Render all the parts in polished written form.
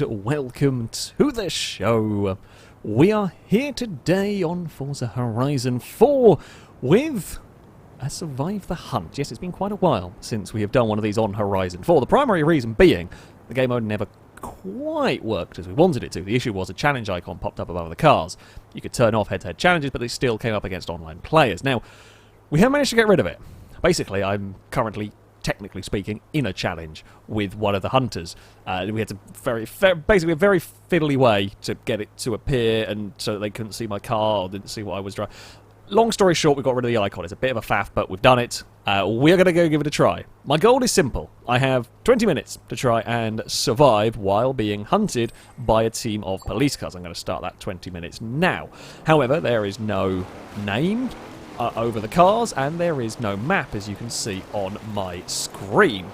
and welcome to the show. We are here today on Forza Horizon 4 with a Survive the Hunt. Yes, it's been quite a while since we have done one of these on Horizon 4. The primary reason being the game mode never quite worked as we wanted it to. The issue was a challenge icon popped up above the cars. You could turn off head-to-head challenges, but they still came up against online players. Now, we have managed to get rid of it. Basically, I'm currently, technically speaking, in a challenge with one of the hunters. We had to basically a very fiddly way to get it to appear, and so that they couldn't see my car or didn't see what I was driving. Long story short, we got rid of the icon. It's a bit of a faff, but we've done it. We're going to go give it a try. My goal is simple. I have 20 minutes to try and survive while being hunted by a team of police cars. I'm going to start that 20 minutes now. However, there is no name over the cars, and there is no map, as you can see on my screen.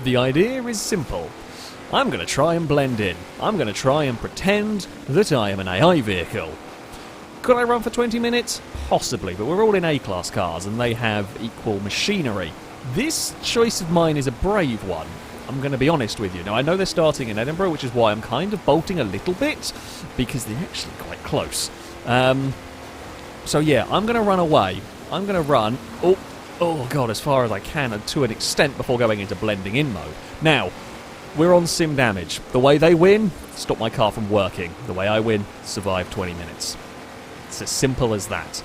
The idea is simple. I'm going to try and blend in. I'm going to try and pretend that I am an AI vehicle. Could I run for 20 minutes? Possibly, but we're all in A-class cars, and they have equal machinery. This choice of mine is a brave one. I'm going to be honest with you. Now, I know they're starting in Edinburgh, which is why I'm kind of bolting a little bit, because they're actually quite close. So yeah, I'm going to run away. I'm going to run, oh god, as far as I can, and to an extent before going into blending in mode. Now, we're on sim damage. The way they win, stop my car from working. The way I win, survive 20 minutes. It's as simple as that.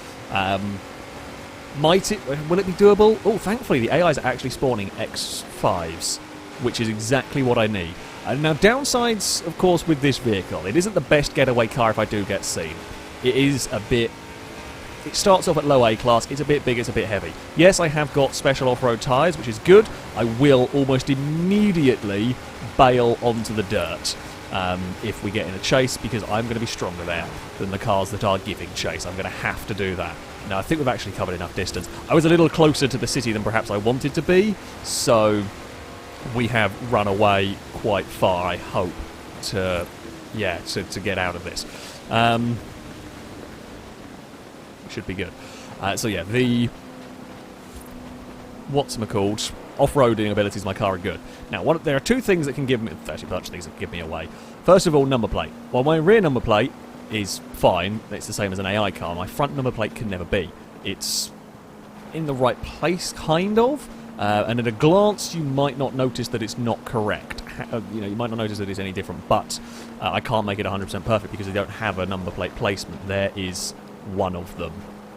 Will it be doable? Oh, thankfully the AIs are actually spawning X5s, which is exactly what I need. Now, downsides, of course, with this vehicle. It isn't the best getaway car if I do get seen. It is a bit... It starts off at low A class, it's a bit big, it's a bit heavy. Yes, I have got special off-road tyres, which is good. I will almost immediately bail onto the dirt if we get in a chase, because I'm going to be stronger there than the cars that are giving chase. I'm going to have to do that. Now, I think we've actually covered enough distance. I was a little closer to the city than perhaps I wanted to be, so we have run away quite far, I hope, to get out of this. Should be good. So yeah, the what's-my-called off-roading abilities of my car are good. Now, there are two things that can give me, actually a bunch of things that can give me away. First of all, number plate. While my rear number plate is fine, it's the same as an AI car, my front number plate can never be. It's in the right place, kind of, and at a glance you might not notice that it's not correct. You might not notice that it's any different, but I can't make it 100% perfect because I don't have a number plate placement. There is one of them.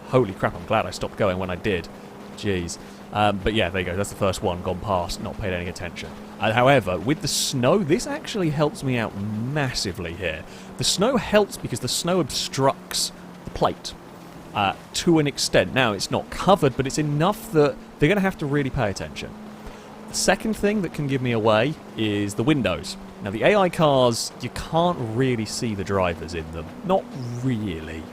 Holy crap, I'm glad I stopped going when I did. Jeez. But yeah, there you go. That's the first one gone past, not paid any attention. However, with the snow, this actually helps me out massively here. The snow helps because the snow obstructs the plate to an extent. Now, it's not covered, but it's enough that they're going to have to really pay attention. The second thing that can give me away is the windows. Now, the AI cars, you can't really see the drivers in them. Not really.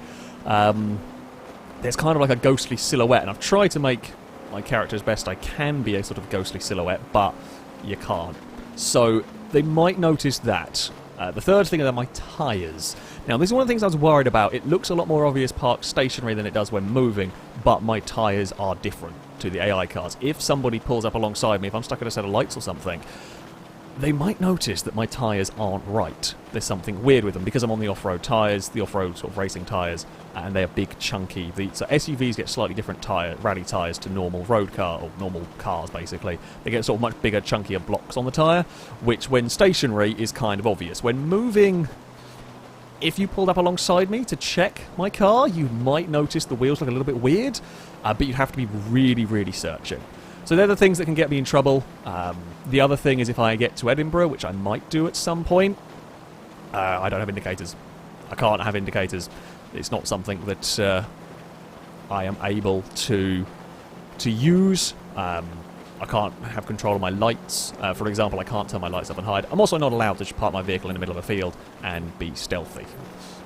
There's kind of like a ghostly silhouette, and I've tried to make my character as best I can be a sort of ghostly silhouette, but you can't. So they might notice that. The third thing are my tyres. Now, this is one of the things I was worried about. It looks a lot more obvious parked stationary than it does when moving, but my tyres are different to the AI cars. If somebody pulls up alongside me, if I'm stuck at a set of lights or something, they might notice that my tyres aren't right. There's something weird with them because I'm on the off-road tyres, the off-road sort of racing tyres, and they're big, chunky. So SUVs get slightly different rally tyres to normal road car, or normal cars, basically. They get sort of much bigger, chunkier blocks on the tyre, which when stationary is kind of obvious. When moving, if you pulled up alongside me to check my car, you might notice the wheels look a little bit weird, but you'd have to be really, really searching. So they're the things that can get me in trouble. The other thing is if I get to Edinburgh, which I might do at some point, I don't have indicators. I can't have indicators. It's not something that I am able to use. I can't have control of my lights. For example, I can't turn my lights up and hide. I'm also not allowed to park my vehicle in the middle of a field and be stealthy.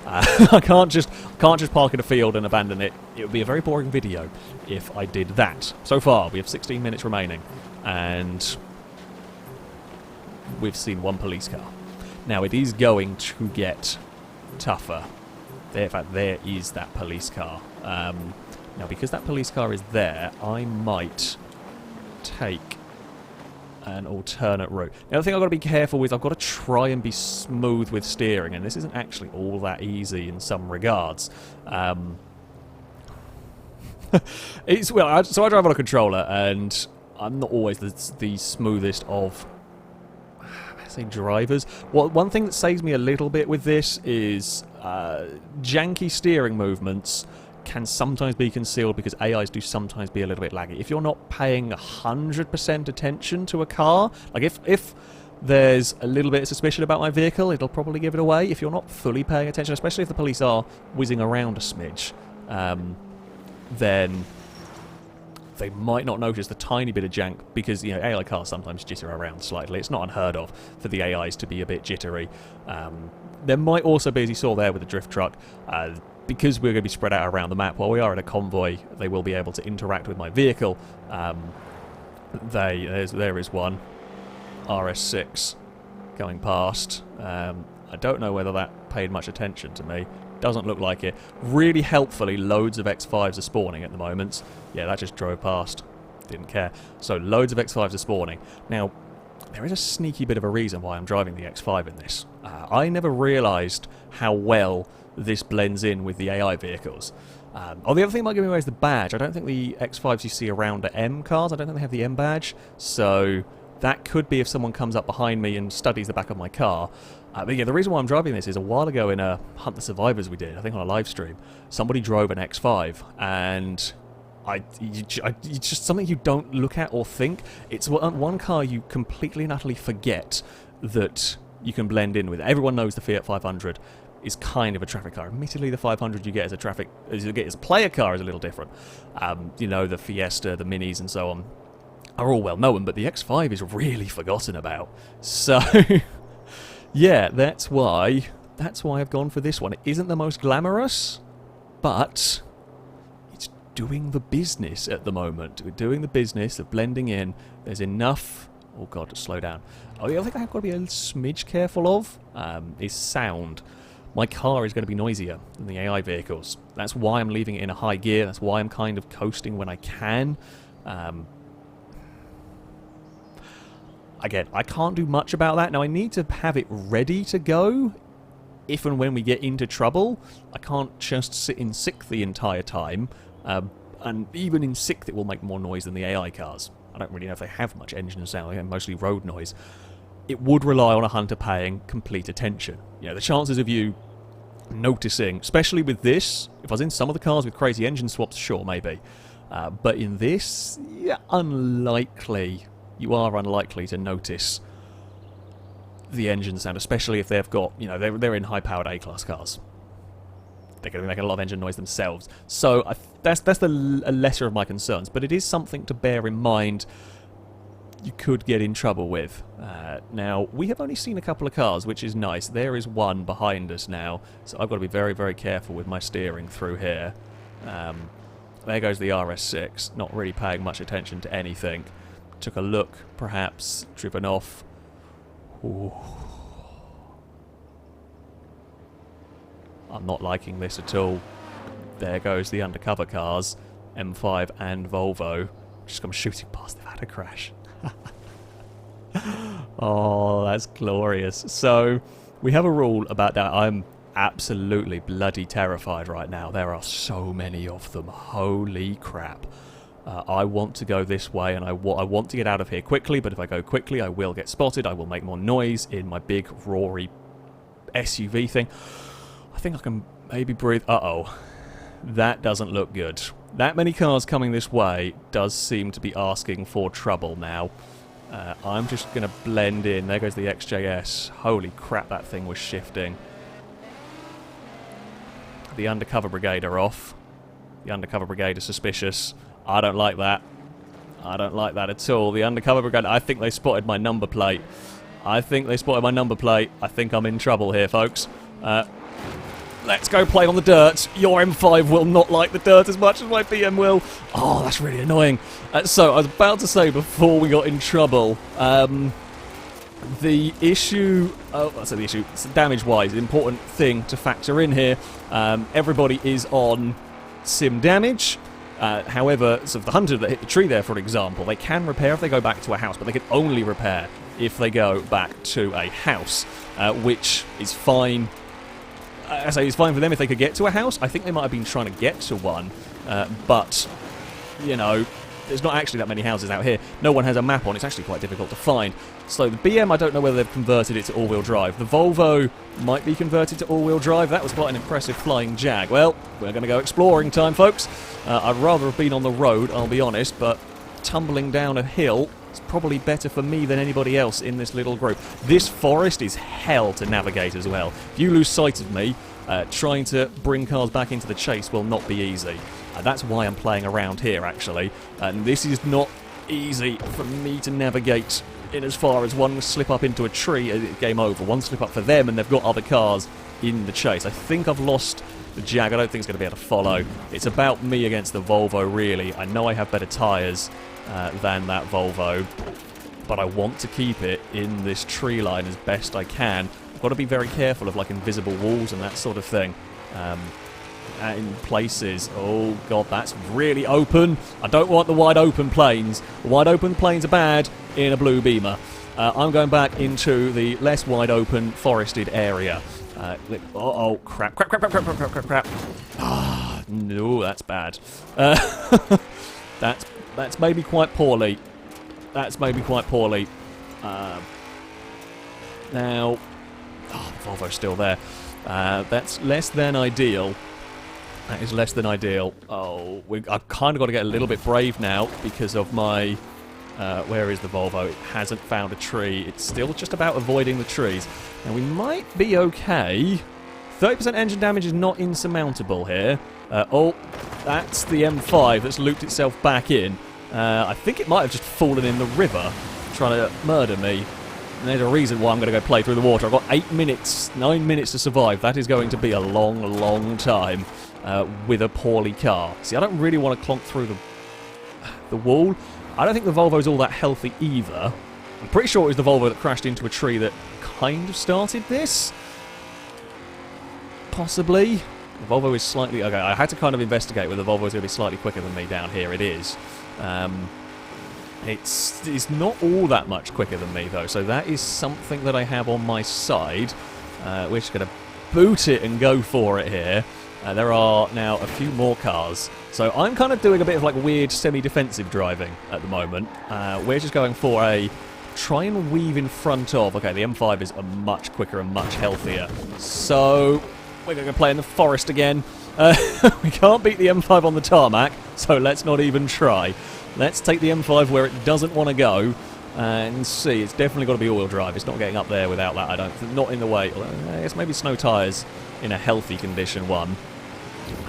I can't just park in a field and abandon it. It would be a very boring video if I did that. So far, we have 16 minutes remaining, and we've seen one police car. Now, it is going to get tougher. In fact, there is that police car. Now, because that police car is there, I might take an alternate route. The other thing I've got to be careful with, I've got to try and be smooth with steering, and this isn't actually all that easy in some regards. So I drive on a controller, and I'm not always the smoothest of, let's say, drivers. Well, one thing that saves me a little bit with this is janky steering movements can sometimes be concealed because AIs do sometimes be a little bit laggy. If you're not paying 100% attention to a car, like if there's a little bit of suspicion about my vehicle, it'll probably give it away. If you're not fully paying attention, especially if the police are whizzing around a smidge, then they might not notice the tiny bit of jank because, you know, AI cars sometimes jitter around slightly. It's not unheard of for the AIs to be a bit jittery. There might also be, as you saw there with the drift truck, because we're going to be spread out around the map, while we are in a convoy, they will be able to interact with my vehicle. There is one RS6 going past. I don't know whether that paid much attention to me. Doesn't look like it. Really helpfully, loads of X5s are spawning at the moment. Yeah, that just drove past. Didn't care. So loads of X5s are spawning. Now, there is a sneaky bit of a reason why I'm driving the X5 in this. I never realised how well this blends in with the AI vehicles. The other thing that might give me away is the badge. I don't think the X5s you see around are M cars. I don't think they have the M badge. So that could be if someone comes up behind me and studies the back of my car. But yeah, the reason why I'm driving this is a while ago in a Hunt the Survivors we did, I think on a live stream, somebody drove an X5, and it's just something you don't look at or think. It's one car you completely and utterly forget that you can blend in with. Everyone knows the Fiat 500 is kind of a traffic car. Admittedly, the 500 you get as a player car is a little different. You know, the Fiesta, the Minis, and so on are all well known, but the X5 is really forgotten about. So yeah, that's why I've gone for this one. It isn't the most glamorous, but it's doing the business at the moment. We're doing the business of blending in. There's enough. Oh god, slow down. Oh, the other thing I've got to be a smidge careful of is sound. My car is going to be noisier than the AI vehicles. That's why I'm leaving it in a high gear. That's why I'm kind of coasting when I can. Again, I can't do much about that. Now, I need to have it ready to go if and when we get into trouble. I can't just sit in sixth the entire time. And even in sixth, it will make more noise than the AI cars. I don't really know if they have much engine sound. They have mostly road noise. It would rely on a hunter paying complete attention. You know, the chances of you noticing, especially with this, if I was in some of the cars with crazy engine swaps, sure, maybe. But in this, yeah, unlikely. You are unlikely to notice the engine sound, especially if they've got, you know, they're in high-powered A-class cars. They're going to be making a lot of engine noise themselves. So that's a lesser of my concerns, but it is something to bear in mind you could get in trouble with. Now, we have only seen a couple of cars, which is nice. There is one behind us now, so I've got to be very, very careful with my steering through here. There goes the RS6, not really paying much attention to anything. Took a look, perhaps, driven off. Ooh. I'm not liking this at all. There goes the undercover cars, M5 and Volvo. Just come shooting past, they've had a crash. Oh, that's glorious. So, we have a rule about that. I'm absolutely bloody terrified right now. There are so many of them. Holy crap. I want to go this way, and I want to get out of here quickly, but if I go quickly, I will get spotted. I will make more noise in my big, roary SUV thing. I think I can maybe breathe. Uh-oh. That doesn't look good. That many cars coming this way does seem to be asking for trouble now. I'm just going to blend in. There goes the XJS. Holy crap, that thing was shifting. The undercover brigade are off. The undercover brigade is suspicious. I don't like that. I don't like that at all. The undercover brigade, I think they spotted my number plate. I think I'm in trouble here, folks. Let's go play on the dirt. Your M5 will not like the dirt as much as my BM will. Oh, that's really annoying. So, I was about to say before we got in trouble, the issue... Oh, that's the issue. Damage-wise, the important thing to factor in here. Everybody is on sim damage. However, so the hunter that hit the tree there, for example, they can repair if they go back to a house, but they can only repair if they go back to a house, which is fine. I say it's fine for them if they could get to a house. I think they might have been trying to get to one, but, you know, there's not actually that many houses out here. No one has a map on. It's actually quite difficult to find. So the BM, I don't know whether they've converted it to all-wheel drive. The Volvo might be converted to all-wheel drive. That was quite an impressive flying Jag. Well, we're going to go exploring time, folks. I'd rather have been on the road, I'll be honest, but tumbling down a hill is probably better for me than anybody else in this little group. This forest is hell to navigate as well. If you lose sight of me, trying to bring cars back into the chase will not be easy. That's why I'm playing around here, actually. And this is not easy for me to navigate in as far as one slip up into a tree, game over. One slip up for them, and they've got other cars in the chase. I think I've lost the Jag. I don't think it's going to be able to follow. It's about me against the Volvo, really. I know I have better tyres than that Volvo, but I want to keep it in this tree line as best I can. I've got to be very careful of, like, invisible walls and that sort of thing. In places. Oh god, that's really open. I don't want the wide open plains. The wide open plains are bad in a blue Beamer. I'm going back into the less wide open forested area. Oh crap. Ah, no, that's bad. That's made me quite poorly. That's made me quite poorly. Now, oh, the Volvo's still there. That's less than ideal. That is less than ideal. Oh, I've kind of got to get a little bit brave now because of my... where is the Volvo? It hasn't found a tree. It's still just about avoiding the trees. Now, we might be okay. 30% engine damage is not insurmountable here. Oh, that's the M5 that's looped itself back in. I think it might have just fallen in the river trying to murder me. And there's a reason why I'm going to go play through the water. I've got 8 minutes, 9 minutes to survive. That is going to be a long, long time. With a poorly car. See, I don't really want to clonk through the wall. I don't think the Volvo's all that healthy either. I'm pretty sure it was the Volvo that crashed into a tree that kind of started this. Possibly. The Volvo is slightly... Okay, I had to kind of investigate whether the Volvo is going to be slightly quicker than me down here. It is. It's not all that much quicker than me, though, so that is something that I have on my side. We're just going to boot it and go for it here. There are now a few more cars. So I'm kind of doing a bit of like weird semi-defensive driving at the moment. We're just going for a try and weave in front of... Okay, the M5 is a much quicker and much healthier. So we're going to play in the forest again. We can't beat the M5 on the tarmac, so let's not even try. Let's take the M5 where it doesn't want to go and see. It's definitely got to be all-wheel drive. It's not getting up there without that, I don't think. Not in the way. I guess maybe snow tyres in a healthy condition one.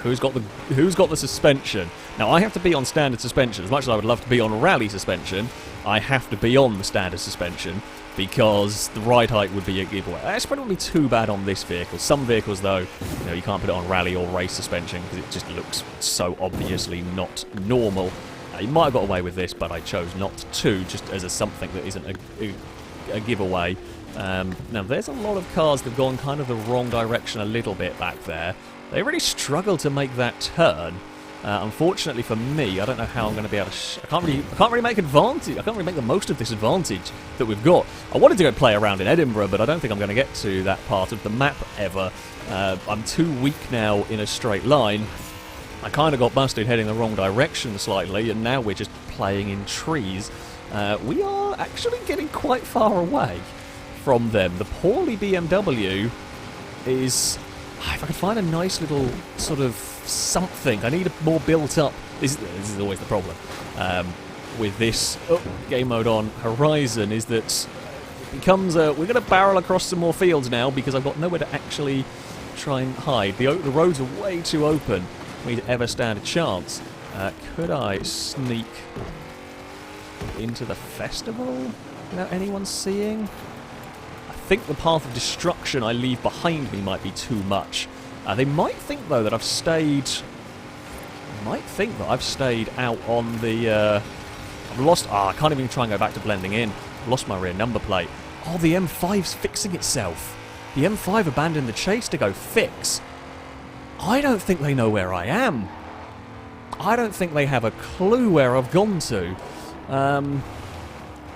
Who's got the suspension? Now, I have to be on standard suspension. As much as I would love to be on rally suspension, I have to be on the standard suspension because the ride height would be a giveaway. That's probably not be too bad on this vehicle. Some vehicles, though, you know, you can't put it on rally or race suspension because it just looks so obviously not normal. You might have got away with this, but I chose not to, just as a something that isn't a giveaway. Now, there's a lot of cars that have gone kind of the wrong direction a little bit back there. They really struggle to make that turn. Unfortunately for me, I don't know how I'm going to be able to... I can't really make advantage. I can't really make the most of this advantage that we've got. I wanted to go play around in Edinburgh, but I don't think I'm going to get to that part of the map ever. I'm too weak now in a straight line. I kind of got busted heading the wrong direction slightly, and now we're just playing in trees. We are actually getting quite far away from them. The poorly BMW is... If I could find a nice little sort of something. I need a more built up... This is always the problem with this game mode on Horizon, is that it becomes a... We're going to barrel across some more fields now because I've got nowhere to actually try and hide. The roads are way too open for me to ever stand a chance. Could I sneak into the festival without anyone seeing? I think the path of destruction I leave behind me might be too much. They might think, though, that I've stayed... out on the... I've lost... I can't even try and go back to blending in. I've lost my rear number plate. Oh, the M5's fixing itself. The M5 abandoned the chase to go fix. I don't think they know where I am. I don't think they have a clue where I've gone to.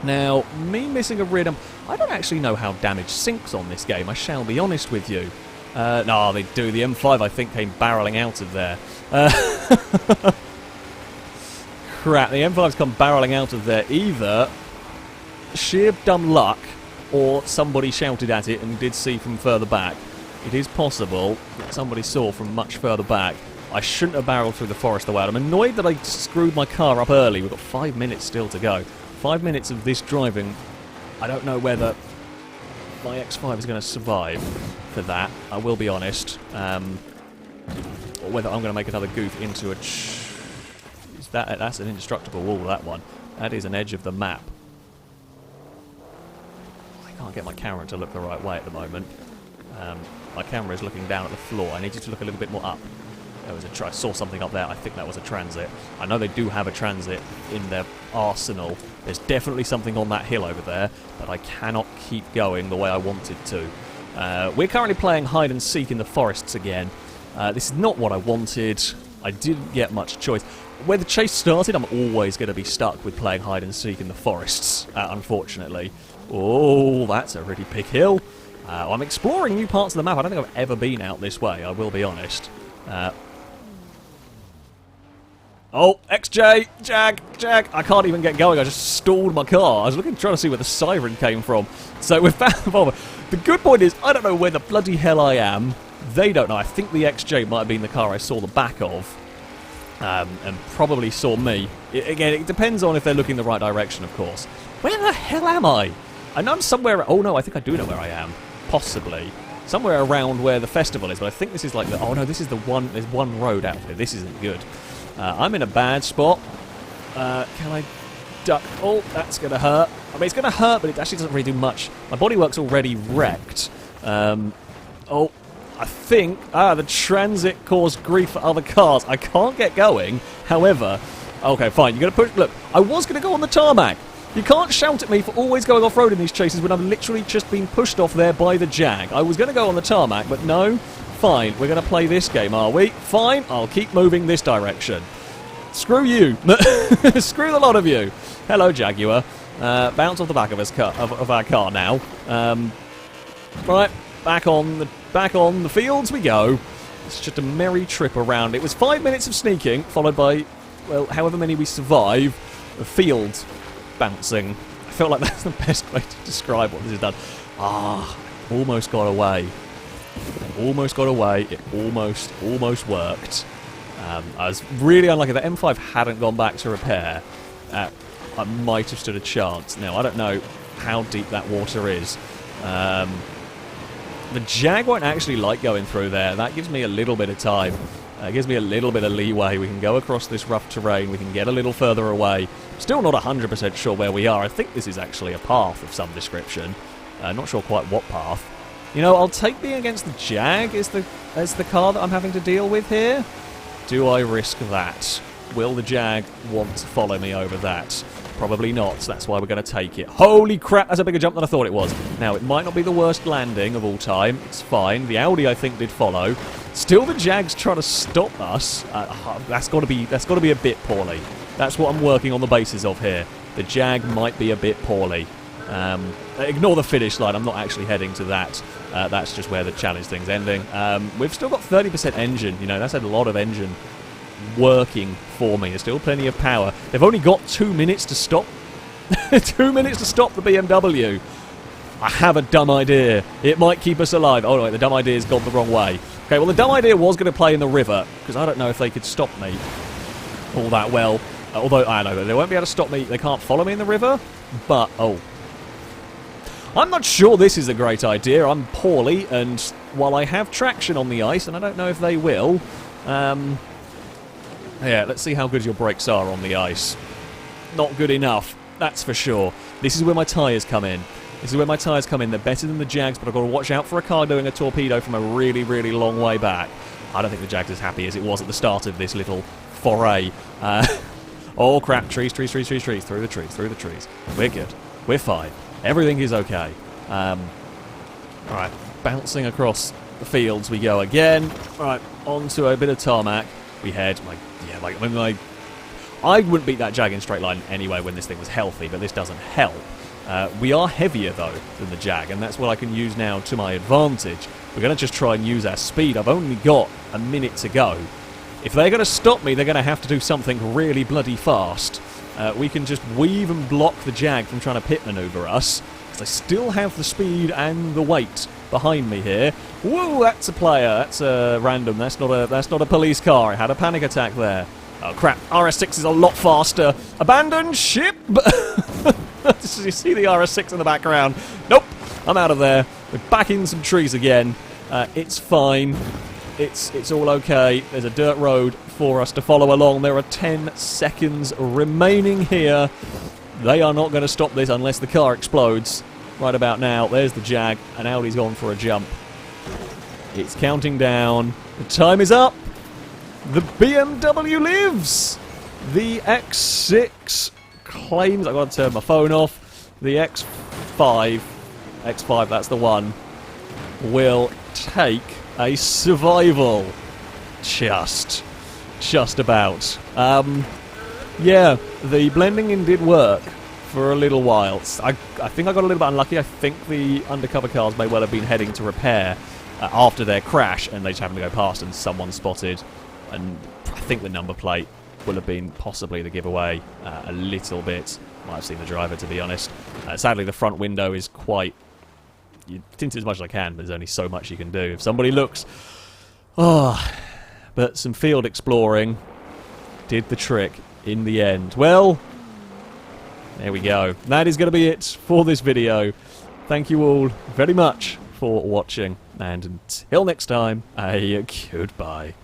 Now, me missing a rear dump, I don't actually know how damage sinks on this game, I shall be honest with you. No, they do. The M5, I think, came barrelling out of there. Crap, the M5's come barrelling out of there. Either sheer dumb luck, or somebody shouted at it and did see from further back. It is possible that somebody saw from much further back. I shouldn't have barreled through the forest the way out. I'm annoyed that I screwed my car up early. We've got 5 minutes still to go. 5 minutes of this driving. I don't know whether my X5 is going to survive for that, I will be honest. Or whether I'm going to make another goof into a... That's an indestructible wall, that one. That is an edge of the map. I can't get my camera to look the right way at the moment. My camera is looking down at the floor. I need you to look a little bit more up. There was I saw something up there. I think that was a transit. I know they do have a transit in their arsenal. There's definitely something on that hill over there, but I cannot keep going the way I wanted to. We're currently playing hide and seek in the forests again. This is not what I wanted. I didn't get much choice. Where the chase started, I'm always going to be stuck with playing hide and seek in the forests, unfortunately. Oh, that's a really big hill. I'm exploring new parts of the map. I don't think I've ever been out this way, I will be honest. Oh, XJ, Jag, I can't even get going. I just stalled my car. I was trying to see where the siren came from. So we're found the bomber. The good point is, I don't know where the bloody hell I am. They don't know. I think the XJ might have been the car I saw the back of. And probably saw me. Again, it depends on if they're looking the right direction, of course. Where the hell am I? I know I'm somewhere... Oh, no, I think I do know where I am. Possibly. Somewhere around where the festival is, but I think this is like the... Oh, no, this is the one... There's one road out here. This isn't good. I'm in a bad spot. Can I duck? Oh, that's going to hurt. I mean, it's going to hurt, but it actually doesn't really do much. My bodywork's already wrecked. Oh, I think... the transit caused grief for other cars. I can't get going. However... Okay, fine. You're going to push... Look, I was going to go on the tarmac. You can't shout at me for always going off-road in these chases when I've literally just been pushed off there by the Jag. I was going to go on the tarmac, but no. Fine, we're going to play this game, are we? Fine, I'll keep moving this direction. Screw you. Screw the lot of you. Hello, Jaguar. Bounce off the back of our car now. Right, back on the fields we go. It's just a merry trip around. It was 5 minutes of sneaking, followed by, well, however many we survive, the field bouncing. I feel like that's the best way to describe what this has done. Almost got away. Almost got away. It almost worked. I was really unlucky. The M5 hadn't gone back to repair. I might have stood a chance. Now, I don't know how deep that water is. The Jag won't actually like going through there. That gives me a little bit of time. It gives me a little bit of leeway. We can go across this rough terrain. We can get a little further away. Still not 100% sure where we are. I think this is actually a path of some description. Not sure quite what path. You know, I'll take being against the Jag as the car that I'm having to deal with here. Do I risk that? Will the Jag want to follow me over that? Probably not. That's why we're going to take it. Holy crap, that's a bigger jump than I thought it was. Now, it might not be the worst landing of all time. It's fine. The Audi, I think, did follow. Still, the Jag's trying to stop us. That's got to be a bit poorly. That's what I'm working on the basis of here. The Jag might be a bit poorly. Ignore the finish line. I'm not actually heading to that. That's just where the challenge thing's ending. We've still got 30% engine. You know, that's a lot of engine working for me. There's still plenty of power. They've only got 2 minutes to stop. 2 minutes to stop the BMW. I have a dumb idea. It might keep us alive. Oh, no, wait, the dumb idea's gone the wrong way. Okay, well, the dumb idea was going to play in the river, because I don't know if they could stop me all that well. Although, I know, they won't be able to stop me. They can't follow me in the river, but, oh. I'm not sure this is a great idea. I'm poorly, and while I have traction on the ice, and I don't know if they will, yeah, let's see how good your brakes are on the ice. Not good enough, that's for sure. This is where my tyres come in. They're better than the Jags, but I've got to watch out for a car doing a torpedo from a really, really long way back. I don't think the Jags is as happy as it was at the start of this little foray. Oh, crap. Trees. Through the trees. We're good. We're fine. Everything is okay. Alright, bouncing across the fields we go again. Alright, onto a bit of tarmac. we head. I wouldn't beat that Jag in straight line anyway when this thing was healthy, but this doesn't help. We are heavier, though, than the Jag, and that's what I can use now to my advantage. We're going to just try and use our speed. I've only got a minute to go. If they're going to stop me, they're going to have to do something really bloody fast. We can just weave and block the Jag from trying to pit maneuver us, because I still have the speed and the weight behind me here. Whoa, that's a player. That's a random. That's not a police car. I had a panic attack there. Oh crap! RS6 is a lot faster. Abandon ship. You see the RS6 in the background. Nope, I'm out of there. We're back in some trees again. It's fine. It's all okay. There's a dirt road for us to follow along. There are 10 seconds remaining here. They are not going to stop this unless the car explodes. Right about now, there's the Jag, and Audi's gone for a jump. It's counting down. The time is up. The BMW lives. The X6 claims... I've got to turn my phone off. The X5, that's the one, will take a survival. Just about. Yeah, the blending in did work for a little while. I think I got a little bit unlucky. I think the undercover cars may well have been heading to repair after their crash, and they just happened to go past and someone spotted. And I think the number plate will have been possibly the giveaway a little bit. Might have seen the driver, to be honest. Sadly, the front window is quite... You tint it as much as I can, but there's only so much you can do. If somebody looks... Oh, but some field exploring did the trick in the end. Well, there we go. That is going to be it for this video. Thank you all very much for watching, and until next time, a goodbye.